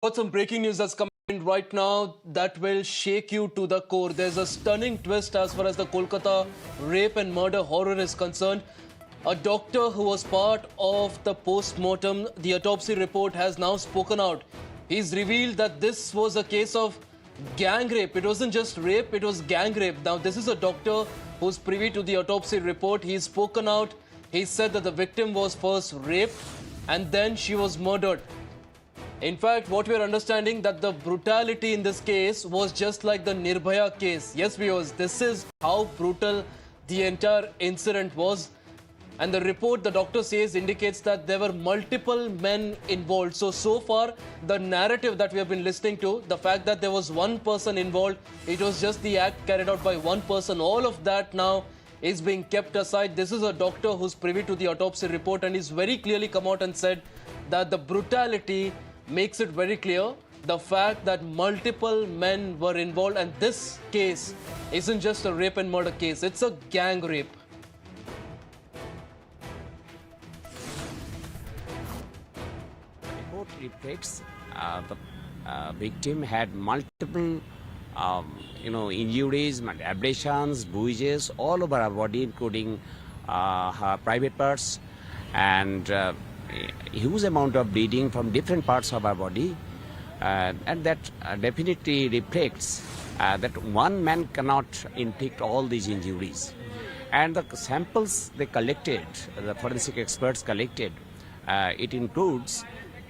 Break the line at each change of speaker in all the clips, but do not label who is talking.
Got some breaking news that's coming in right now that will shake you to the core. There's a stunning twist as far as the Kolkata rape and murder horror is concerned. A doctor who was part of the post-mortem, the autopsy report, has now spoken out. He's revealed that this was a case of gang rape. It wasn't just rape, it was gang rape. Now, this is a doctor who's privy to the autopsy report. He's spoken out. He said that the victim was first raped and then she was murdered. In fact, what we are understanding that the brutality in this case was just like the Nirbhaya case. Yes, viewers, this is how brutal the entire incident was. And the report, the doctor says, indicates that there were multiple men involved. So far, the narrative that we have been listening to, the fact that there was one person involved, it was just the act carried out by one person. All of that now is being kept aside. This is a doctor who's privy to the autopsy report and he's very clearly come out and said that the brutality makes it very clear the fact that multiple men were involved, and this case isn't just a rape and murder case, it's a gang rape.
Report reflects the victim had multiple injuries, abrasions, bruises all over her body, including her private parts, and huge amount of bleeding from different parts of our body, and that definitely reflects that one man cannot inflict all these injuries. And the samples they collected, the forensic experts collected, it includes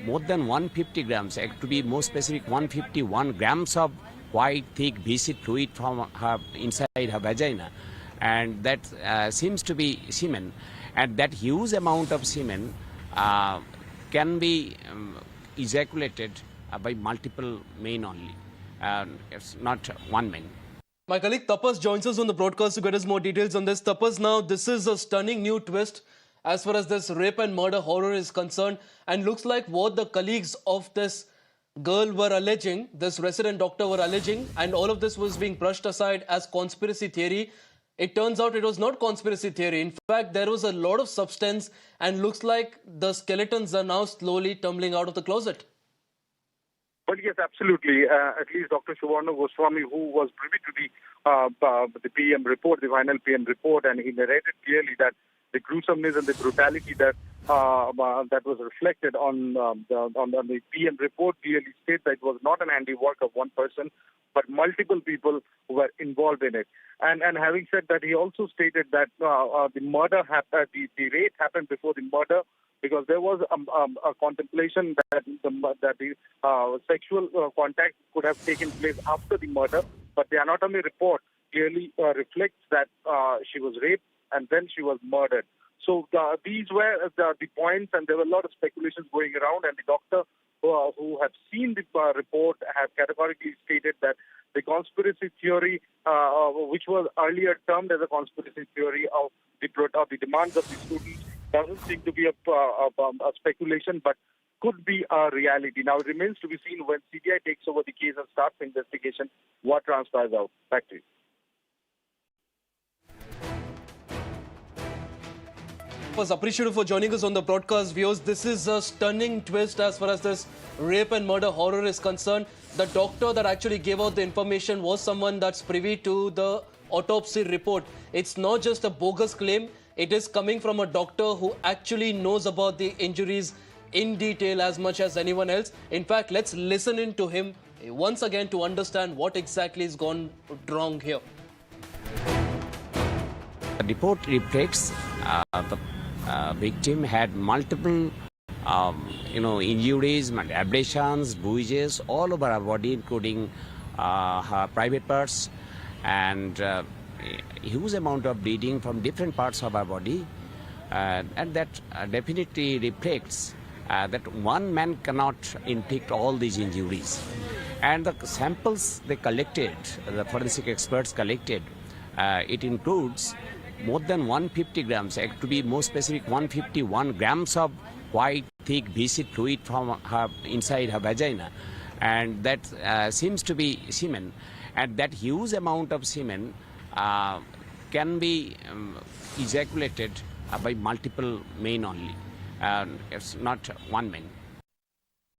more than 150 grams, to be more specific, 151 grams of white, thick, viscid fluid from her inside her vagina, and that seems to be semen, and that huge amount of semen can be ejaculated by multiple men only. It's not one man.
My colleague Tapas joins us on the broadcast to get us more details on this. Tapas, now this is a stunning new twist as far as this rape and murder horror is concerned, and looks like what the colleagues of this girl were alleging, this resident doctor were alleging, and all of this was being brushed aside as conspiracy theory. It turns out it was not conspiracy theory. In fact, there was a lot of substance and looks like the skeletons are now slowly tumbling out of the closet.
Well, yes, absolutely. At least Dr. Suvarna Goswami, who was privy to the PM report, the final PM report, and he narrated clearly that the gruesomeness and the brutality that was reflected on the PM report clearly states that it was not an handiwork of one person, but multiple people who were involved in it. And having said that, he also stated that the murder happened, the rape happened before the murder, because there was a contemplation that the sexual contact could have taken place after the murder, but the anatomy report clearly reflects that she was raped and then she was murdered. So these were the points, and there were a lot of speculations going around, and the doctor who have seen the report have categorically stated that the conspiracy theory, which was earlier termed as a conspiracy theory of the demands of the students, doesn't seem to be a speculation, but could be a reality. Now, it remains to be seen when CBI takes over the case and starts the investigation, what transpires out. Back to you.
Was appreciative for joining us on the broadcast, viewers. This is a stunning twist as far as this rape and murder horror is concerned. The doctor that actually gave out the information was someone that's privy to the autopsy report. It's not just a bogus claim. It is coming from a doctor who actually knows about the injuries in detail as much as anyone else. In fact, let's listen in to him once again to understand what exactly has gone wrong here.
The report reflects the victim had multiple injuries, abrasions, bruises all over her body, including her private parts, and huge amount of bleeding from different parts of her body, and that definitely reflects that one man cannot inflict all these injuries. And the samples they collected, the forensic experts collected, it includes more than 150 grams, to be more specific, 151 grams of white, thick, viscid fluid from her inside her vagina, and that seems to be semen, and that huge amount of semen can be ejaculated by multiple men only. It's not one man.